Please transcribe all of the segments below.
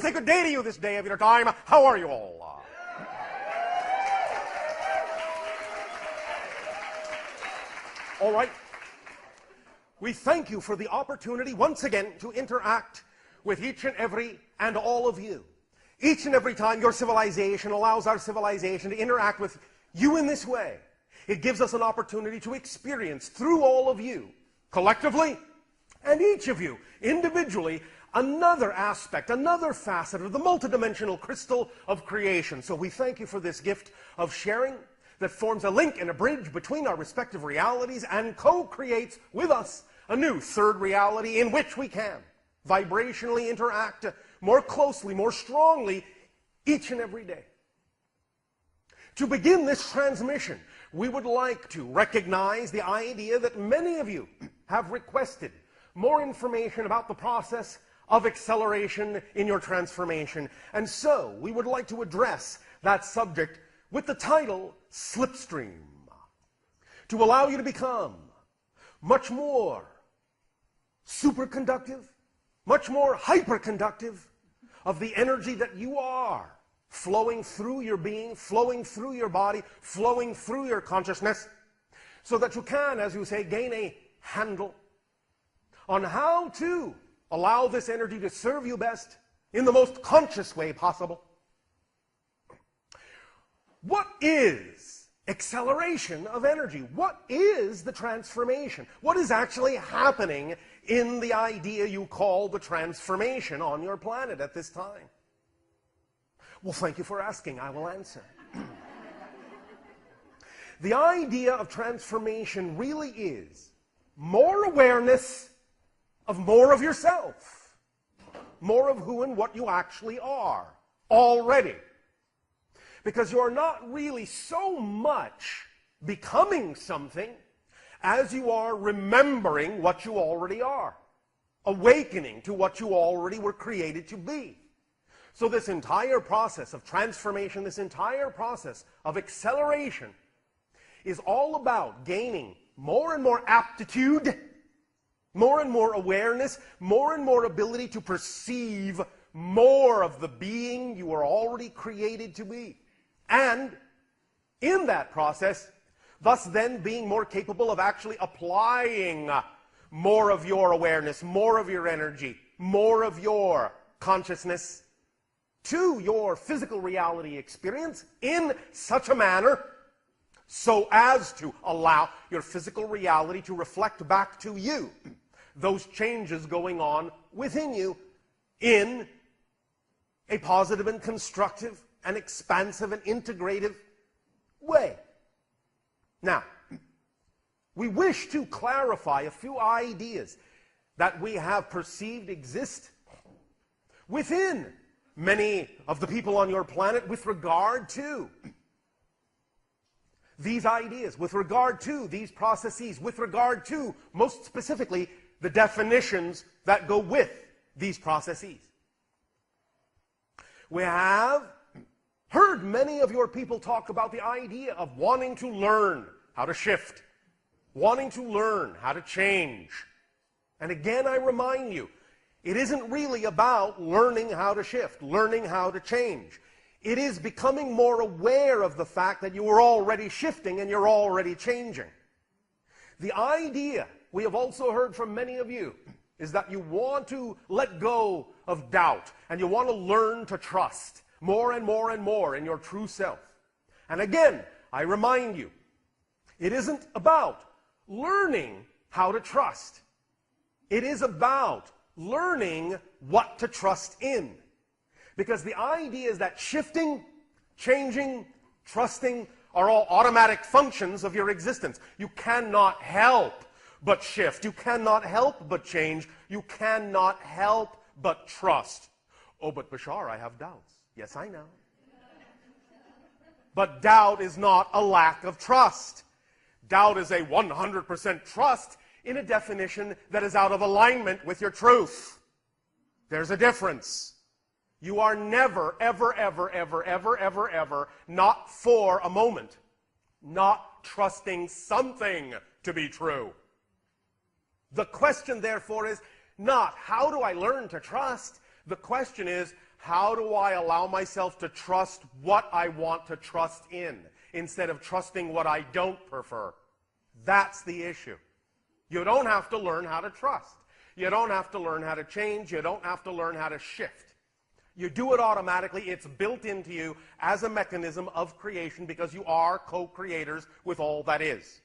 say good day to you this day of your time. How are you all? All right. We thank you for the opportunity once again to interact with each and every and all of you. Each and every time your civilization allows our civilization to interact with you in this way, it gives us an opportunity to experience through all of you, collectively, and each of you, individually, another aspect, another facet of the multidimensional crystal of creation. So we thank you for this gift of sharing that forms a link and a bridge between our respective realities and co-creates with us a new third reality in which we can vibrationally interact more closely, more strongly, each and every day. To begin this transmission, we would like to recognize the idea that many of you have requested more information about the process of acceleration in your transformation. And so, we would like to address that subject with the title, Slipstream, to allow you to become much more superconductive, much more hyperconductive of the energy that you are, flowing through your being, flowing through your body, flowing through your consciousness, so that you can, as you say, gain a handle on how to allow this energy to serve you best in the most conscious way possible. What is acceleration of energy? What is the transformation? What is actually happening in the idea you call the transformation on your planet at this time? Well, thank you for asking. I will answer. The idea of transformation really is more awareness of more of yourself, more of who and what you actually are already. Because you're not really so much becoming something as you are remembering what you already are, awakening to what you already were created to be. So this entire process of transformation, this entire process of acceleration is all about gaining more and more aptitude, more and more awareness, more and more ability to perceive more of the being you are already created to be. And in that process, thus then being more capable of actually applying more of your awareness, more of your energy, more of your consciousness to your physical reality experience in such a manner so as to allow your physical reality to reflect back to you those changes going on within you in a positive and constructive and expansive and integrative way. Now, we wish to clarify a few ideas that we have perceived exist within many of the people on your planet with regard to these ideas, with regard to these processes, with regard to, most specifically, the definitions that go with these processes. We have heard many of your people talk about the idea of wanting to learn how to shift, wanting to learn how to change. And again, I remind you, it isn't really about learning how to shift, learning how to change. It is becoming more aware of the fact that you are already shifting and you're already changing. The idea, we have also heard from many of you, is that you want to let go of doubt and you want to learn to trust more and more and more in your true self. And again, I remind you, it isn't about learning how to trust. It is about learning what to trust in. Because the idea is that shifting, changing, trusting are all automatic functions of your existence. You cannot help but shift. You cannot help but change. You cannot help but trust. Oh, but Ɓashar, I have doubts. Yes, I know. But doubt is not a lack of trust. Doubt is a 100% trust in a definition that is out of alignment with your truth. There's a difference. You are never, ever, ever, ever, ever, ever, ever, not for a moment, not trusting something to be true. The question, therefore, is not how do I learn to trust? The question is, How do I allow myself to trust what I want to trust in instead of trusting what I don't prefer? That's the issue. You don't have to learn how to trust. You don't have to learn how to change. You don't have to learn how to shift. You do it automatically. It's built into you as a mechanism of creation because you are co-creators with all that is.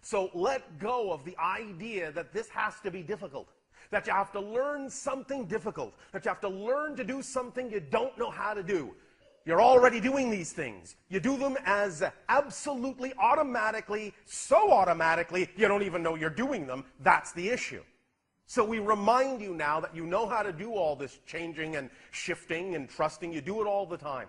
So let go of the idea that this has to be difficult, that you have to learn something difficult, that you have to learn to do something you don't know how to do. You're already doing these things. You do them as absolutely automatically, so automatically, you don't even know you're doing them. That's the issue. So we remind you now that you know how to do all this changing and shifting and trusting. You do it all the time.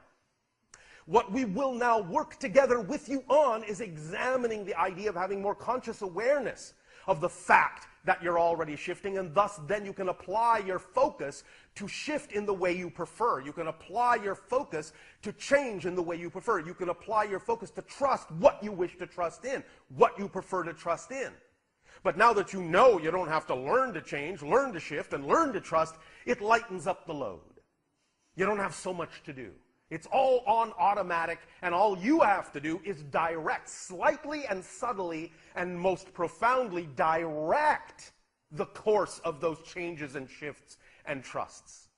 What we will now work together with you on is examining the idea of having more conscious awareness of the fact that you're already shifting, and thus then you can apply your focus to shift in the way you prefer. You can apply your focus to change in the way you prefer. You can apply your focus to trust what you wish to trust in, what you prefer to trust in. But now that you know you don't have to learn to change, learn to shift, and learn to trust, it lightens up the load. You don't have so much to do. It's all on automatic, and all you have to do is direct, slightly and subtly, and most profoundly direct the course of those changes and shifts and trusts.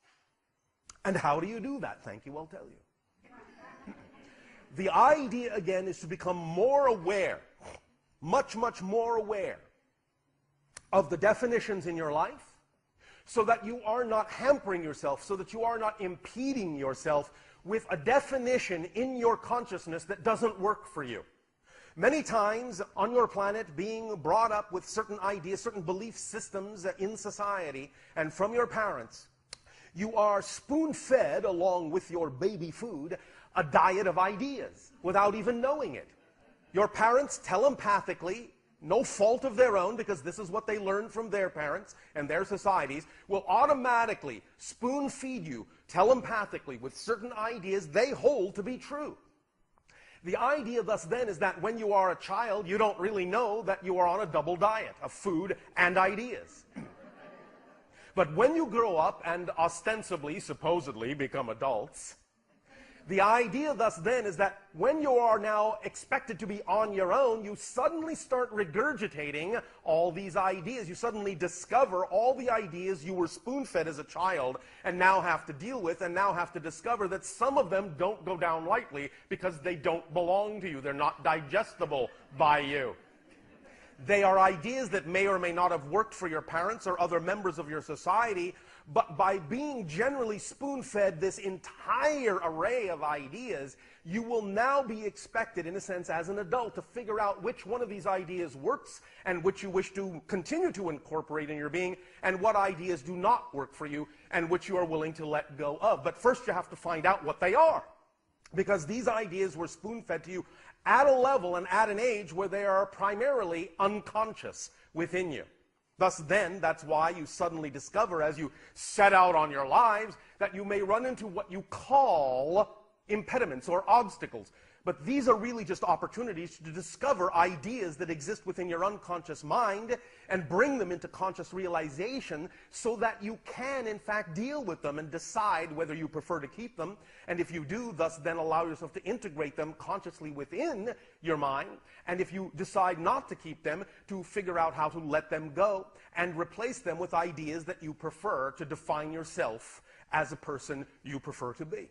And how do you do that? Thank you, I'll tell you. The idea, again, is to become more aware, much, much more aware of the definitions in your life, so that you are not hampering yourself, so that you are not impeding yourself with a definition in your consciousness that doesn't work for you. Many times on your planet, being brought up with certain ideas, certain belief systems in society, and from your parents, you are spoon-fed, along with your baby food, a diet of ideas without even knowing it. Your parents telepathically, no fault of their own, because this is what they learned from their parents and their societies, will automatically spoon-feed you telepathically with certain ideas they hold to be true. The idea thus then is that when you are a child, you don't really know that you are on a double diet of food and ideas. But when you grow up and ostensibly, supposedly, become adults, the idea thus then is that when you are now expected to be on your own, you suddenly start regurgitating all these ideas. You suddenly discover all the ideas you were spoon-fed as a child and now have to deal with, and now have to discover that some of them don't go down lightly because they don't belong to you. They're not digestible by you. They are ideas that may or may not have worked for your parents or other members of your society, but by being generally spoon-fed this entire array of ideas, you will now be expected, in a sense, as an adult, to figure out which one of these ideas works and which you wish to continue to incorporate in your being, and what ideas do not work for you and which you are willing to let go of. But first you have to find out what they are, because these ideas were spoon-fed to you at a level and at an age where they are primarily unconscious within you. Thus then, that's why you suddenly discover, as you set out on your lives, that you may run into what you call impediments or obstacles. But these are really just opportunities to discover ideas that exist within your unconscious mind and bring them into conscious realization, so that you can, in fact, deal with them and decide whether you prefer to keep them. And if you do, thus then allow yourself to integrate them consciously within your mind. And if you decide not to keep them, to figure out how to let them go and replace them with ideas that you prefer to define yourself as a person you prefer to be.